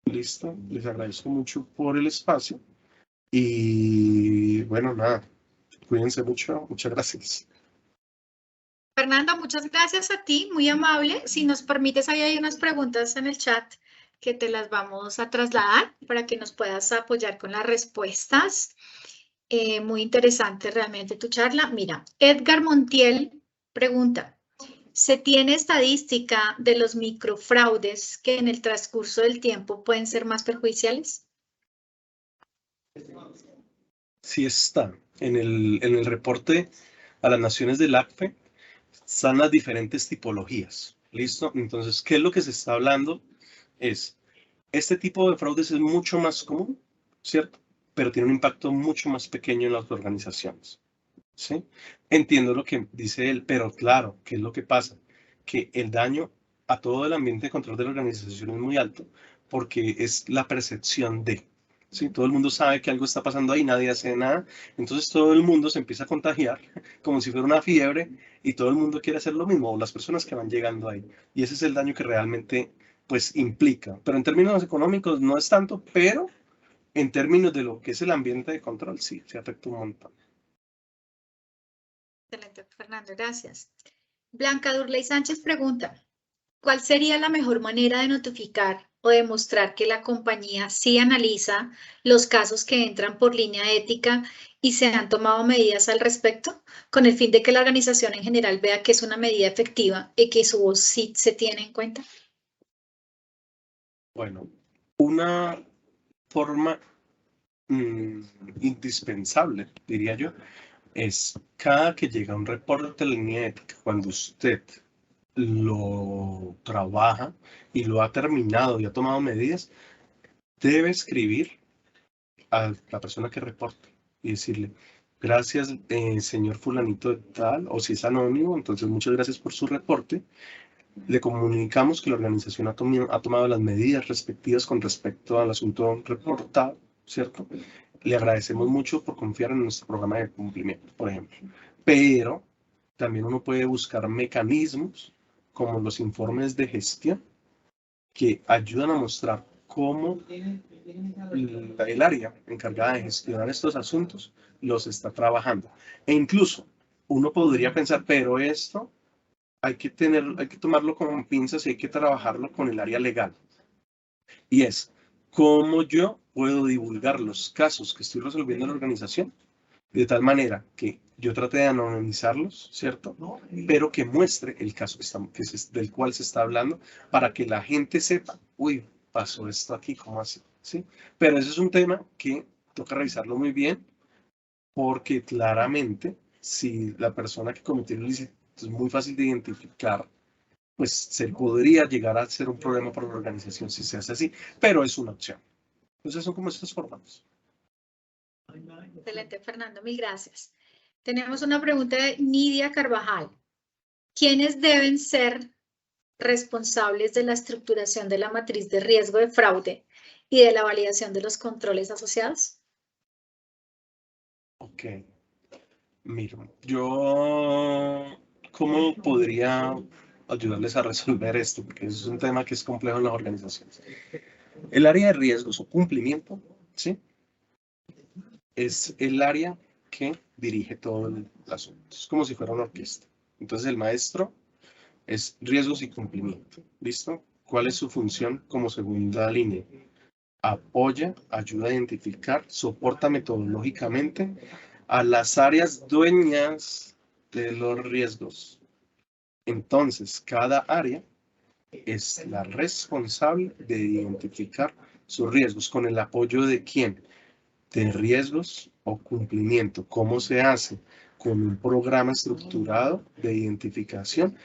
Listo, les agradezco mucho por el espacio. Y bueno, nada, cuídense mucho. Muchas gracias. Fernando, muchas gracias a ti, muy amable. Si nos permites, ahí hay unas preguntas en el chat que te las vamos a trasladar para que nos puedas apoyar con las respuestas. Muy interesante realmente tu charla. Mira, Edgar Montiel pregunta, ¿se tiene estadística de los microfraudes que en el transcurso del tiempo pueden ser más perjudiciales? Sí está. En el reporte a las naciones del ACFE están las diferentes tipologías. ¿Listo? Entonces, ¿qué es lo que se está hablando? Este tipo de fraudes es mucho más común, ¿cierto? Pero tiene un impacto mucho más pequeño en las organizaciones, ¿sí? Entiendo lo que dice él, pero claro, ¿qué es lo que pasa? Que el daño a todo el ambiente de control de la organización es muy alto porque es la percepción de, ¿sí? Todo el mundo sabe que algo está pasando ahí, nadie hace nada, entonces todo el mundo se empieza a contagiar como si fuera una fiebre y todo el mundo quiere hacer lo mismo, o las personas que van llegando ahí. Y ese es el daño que realmente, pues, implica. Pero en términos económicos no es tanto, pero en términos de lo que es el ambiente de control, sí, se afecta un montón. Excelente, Fernando, gracias. Blanca Durley Sánchez pregunta, ¿cuál sería la mejor manera de notificar o demostrar que la compañía sí analiza los casos que entran por línea ética y se han tomado medidas al respecto, con el fin de que la organización en general vea que es una medida efectiva y que su voz sí se tiene en cuenta? Bueno, una forma indispensable, diría yo, es cada que llega un reporte de línea ética, cuando usted lo trabaja y lo ha terminado y ha tomado medidas, debe escribir a la persona que reporte y decirle, gracias, señor fulanito de tal, o si es anónimo, entonces muchas gracias por su reporte. Le comunicamos que la organización ha tomado las medidas respectivas con respecto al asunto reportado, ¿cierto? Le agradecemos mucho por confiar en nuestro programa de cumplimiento, por ejemplo. Pero también uno puede buscar mecanismos como los informes de gestión que ayudan a mostrar cómo el área encargada de gestionar estos asuntos los está trabajando. E incluso uno podría pensar, pero esto hay que tomarlo con pinzas y hay que trabajarlo con el área legal. Y es, ¿cómo yo puedo divulgar los casos que estoy resolviendo en la organización? De tal manera que yo trate de anonimizarlos, ¿cierto? Pero que muestre el caso del cual se está hablando para que la gente sepa, uy, pasó esto aquí, ¿cómo así? ¿Sí? Pero ese es un tema que toca revisarlo muy bien porque claramente si la persona que cometió el ilícito es muy fácil de identificar, pues se podría llegar a ser un problema para la organización si se hace así, pero es una opción. Entonces son como estas formas. Excelente, Fernando, mil gracias. Tenemos una pregunta de Nidia Carvajal. ¿Quiénes deben ser responsables de la estructuración de la matriz de riesgo de fraude y de la validación de los controles asociados? Ok. Mira, ¿cómo podría ayudarles a resolver esto? Porque es un tema que es complejo en las organizaciones. El área de riesgos o cumplimiento, ¿sí? Es el área que dirige todo el asunto. Es como si fuera una orquesta. Entonces el maestro es riesgos y cumplimiento. ¿Listo? ¿Cuál es su función como segunda línea? Apoya, ayuda a identificar, soporta metodológicamente a las áreas dueñas de los riesgos. Entonces, cada área es la responsable de identificar sus riesgos. ¿Con el apoyo de quién? De riesgos o cumplimiento. ¿Cómo se hace? Con un programa estructurado de identificación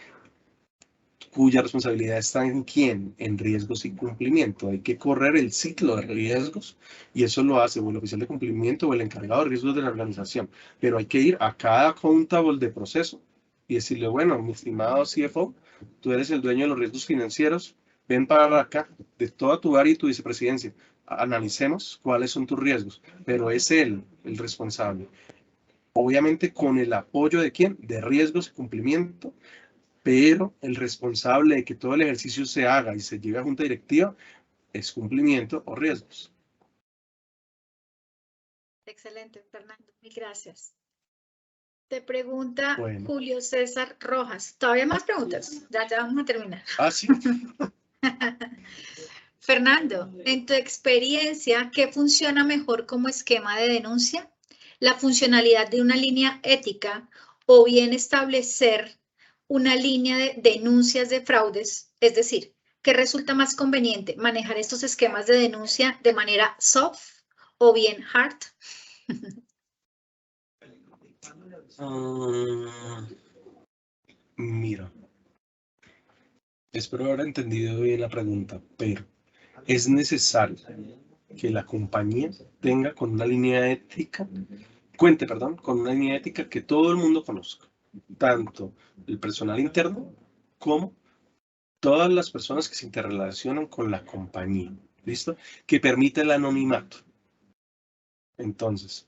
cuya responsabilidad está en quién, en riesgos y cumplimiento. Hay que correr el ciclo de riesgos y eso lo hace o el oficial de cumplimiento o el encargado de riesgos de la organización. Pero hay que ir a cada accountable de proceso y decirle, bueno, mi estimado CFO, tú eres el dueño de los riesgos financieros, ven para acá, de toda tu área y tu vicepresidencia, analicemos cuáles son tus riesgos, pero es él el responsable. Obviamente con el apoyo de quién, de riesgos y cumplimiento, pero el responsable de que todo el ejercicio se haga y se llegue a junta directiva es cumplimiento o riesgos. Excelente, Fernando. Mil gracias. Te pregunta Bueno. Julio César Rojas. ¿Todavía más preguntas? Ya vamos a terminar. Ah, sí. Fernando, en tu experiencia, ¿qué funciona mejor como esquema de denuncia? ¿La funcionalidad de una línea ética o bien establecer una línea de denuncias de fraudes? Es decir, ¿qué resulta más conveniente? ¿Manejar estos esquemas de denuncia de manera soft o bien hard? Mira, espero haber entendido bien la pregunta, pero es necesario que la compañía tenga con una línea ética, cuente, perdón, con una línea ética que todo el mundo conozca, tanto el personal interno como todas las personas que se interrelacionan con la compañía, ¿listo? Que permite el anonimato. Entonces,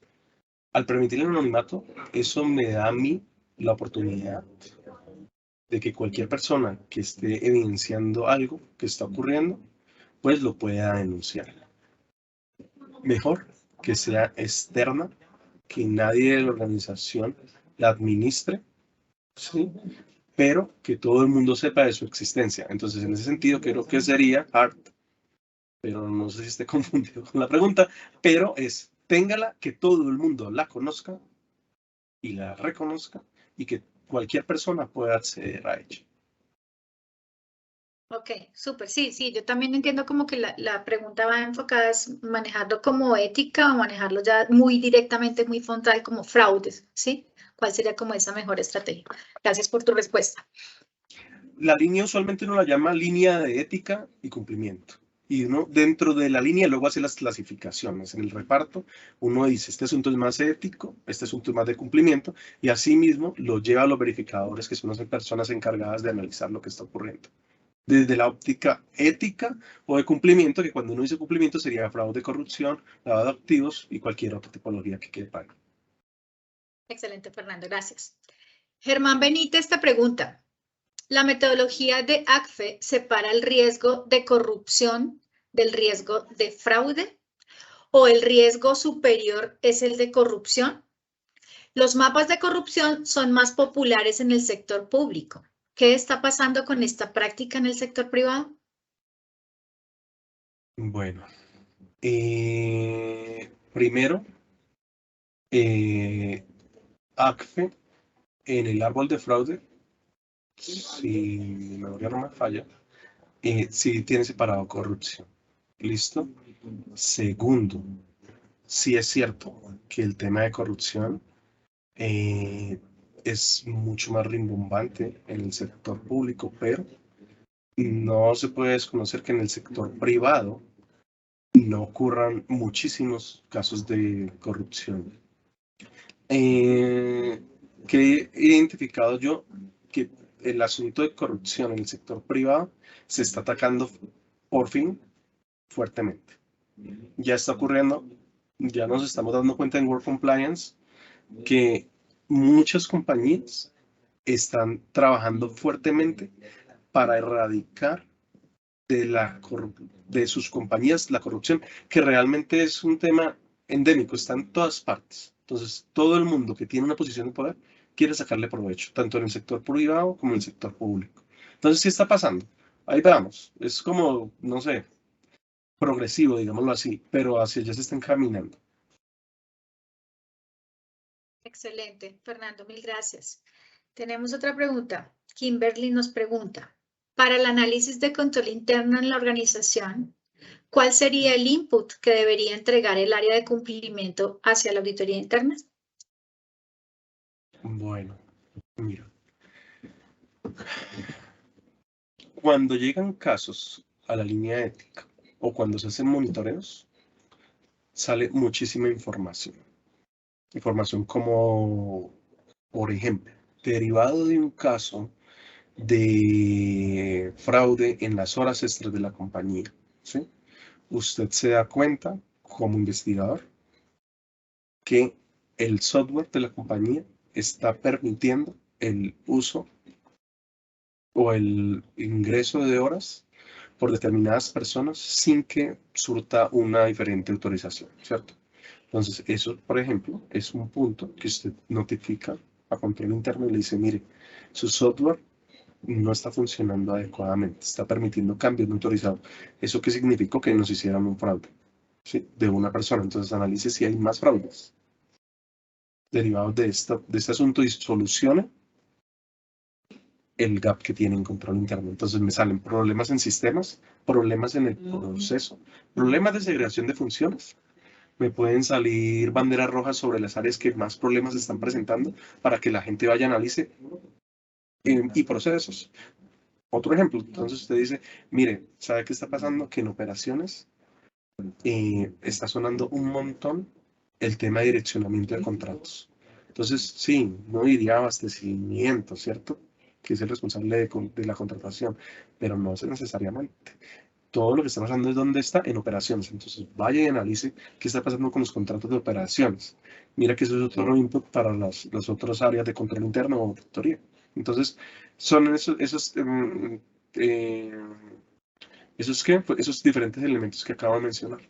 al permitir el anonimato, eso me da a mí la oportunidad de que cualquier persona que esté evidenciando algo que está ocurriendo, pues lo pueda denunciar. Mejor que sea externa, que nadie de la organización la administre, ¿sí? Pero que todo el mundo sepa de su existencia. Entonces, en ese sentido, creo que sería hard, pero no sé si esté confundido con la pregunta, pero es, téngala, que todo el mundo la conozca y la reconozca y que cualquier persona pueda acceder a ella. Ok, súper, sí, sí, yo también entiendo como que la pregunta va enfocada es manejarlo como ética o manejarlo ya muy directamente, muy frontal como fraudes, ¿sí? ¿Cuál sería como esa mejor estrategia? Gracias por tu respuesta. La línea usualmente uno la llama línea de ética y cumplimiento. Y uno dentro de la línea luego hace las clasificaciones. En el reparto uno dice, este asunto es más ético, este asunto es más de cumplimiento, y así mismo lo lleva a los verificadores, que son las personas encargadas de analizar lo que está ocurriendo. Desde la óptica ética o de cumplimiento, que cuando uno dice cumplimiento sería fraude, corrupción, lavado de activos y cualquier otra tipología que quede pagar. Excelente, Fernando, gracias. Germán Benítez te pregunta, ¿la metodología de ACFE separa el riesgo de corrupción del riesgo de fraude? ¿O el riesgo superior es el de corrupción? Los mapas de corrupción son más populares en el sector público. ¿Qué está pasando con esta práctica en el sector privado? Bueno, primero, ACFE en el árbol de fraude, si mi memoria no me falla, sí tiene separado corrupción. ¿Listo? Segundo, sí es cierto que el tema de corrupción es mucho más rimbombante en el sector público, pero no se puede desconocer que en el sector privado no ocurran muchísimos casos de corrupción. Que he identificado yo que el asunto de corrupción en el sector privado se está atacando por fin fuertemente. Ya está ocurriendo, ya nos estamos dando cuenta en Work Compliance que muchas compañías están trabajando fuertemente para erradicar de sus compañías la corrupción, que realmente es un tema endémico, está en todas partes. Entonces, todo el mundo que tiene una posición de poder quiere sacarle provecho, tanto en el sector privado como en el sector público. Entonces, ¿qué está pasando? Ahí veamos, es como, no sé, progresivo, digámoslo así, pero hacia allá se está encaminando. Excelente, Fernando, mil gracias. Tenemos otra pregunta. Kimberly nos pregunta, para el análisis de control interno en la organización, ¿cuál sería el input que debería entregar el área de cumplimiento hacia la auditoría interna? Bueno, mira, cuando llegan casos a la línea ética o cuando se hacen monitoreos, sale muchísima información. Información como, por ejemplo, derivado de un caso de fraude en las horas extras de la compañía, ¿sí? Usted se da cuenta, como investigador, que el software de la compañía está permitiendo el uso o el ingreso de horas por determinadas personas sin que surta una diferente autorización, ¿cierto? Entonces, eso, por ejemplo, es un punto que usted notifica a control interno y le dice, mire, su software no está funcionando adecuadamente, está permitiendo cambios no autorizados. ¿Eso qué significó? Que nos hicieran un fraude, ¿sí?, de una persona. Entonces analice si hay más fraudes derivados de este asunto y solucione el gap que tiene en control interno. Entonces me salen problemas en sistemas, problemas en el proceso, problemas de segregación de funciones. Me pueden salir banderas rojas sobre las áreas que más problemas están presentando para que la gente vaya, analice y procesos. Otro ejemplo, entonces usted dice, mire, ¿sabe qué está pasando? Que en operaciones está sonando un montón el tema de direccionamiento de contratos. Entonces, sí, no diría abastecimiento, ¿cierto?, que es el responsable de la contratación, pero no es necesariamente. Todo lo que está pasando es dónde está en operaciones. Entonces, vaya y analice qué está pasando con los contratos de operaciones. Mira que eso es otro input para las otras áreas de control interno o auditoría. Entonces, son esos diferentes elementos que acabo de mencionar.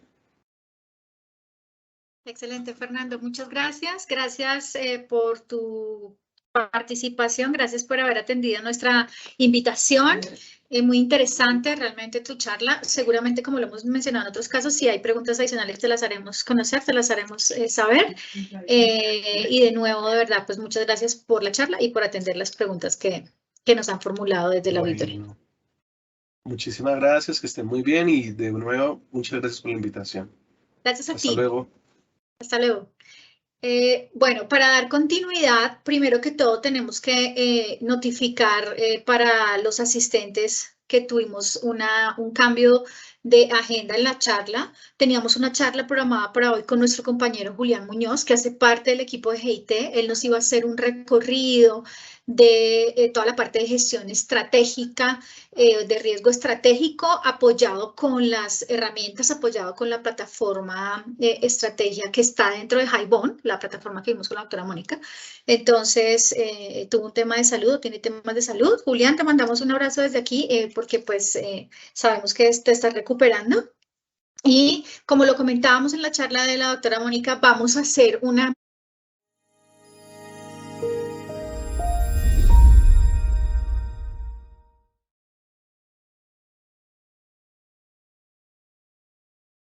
Excelente, Fernando. Muchas gracias. Gracias por tu participación. Gracias por haber atendido nuestra invitación. Muy interesante realmente tu charla. Seguramente, como lo hemos mencionado en otros casos, si hay preguntas adicionales te las haremos conocer, te las haremos saber. Y de nuevo, de verdad, pues muchas gracias por la charla y por atender las preguntas que nos han formulado desde la auditoría. Muchísimas gracias, que estén muy bien y de nuevo, muchas gracias por la invitación. Gracias a ti. Hasta luego. Hasta luego. Bueno, para dar continuidad, primero que todo tenemos que notificar para los asistentes que tuvimos un cambio de agenda en la charla. Teníamos una charla programada para hoy con nuestro compañero Julián Muñoz, que hace parte del equipo de GIT. Él nos iba a hacer un recorrido de toda la parte de gestión estratégica, de riesgo estratégico, apoyado con las herramientas, apoyado con la plataforma estrategia que está dentro de Highbond, la plataforma que vimos con la doctora Mónica. Entonces, tuvo un tema de salud, tiene temas de salud. Julián, te mandamos un abrazo desde aquí porque pues sabemos que te estás recuperando. Y como lo comentábamos en la charla de la doctora Mónica, vamos a hacer una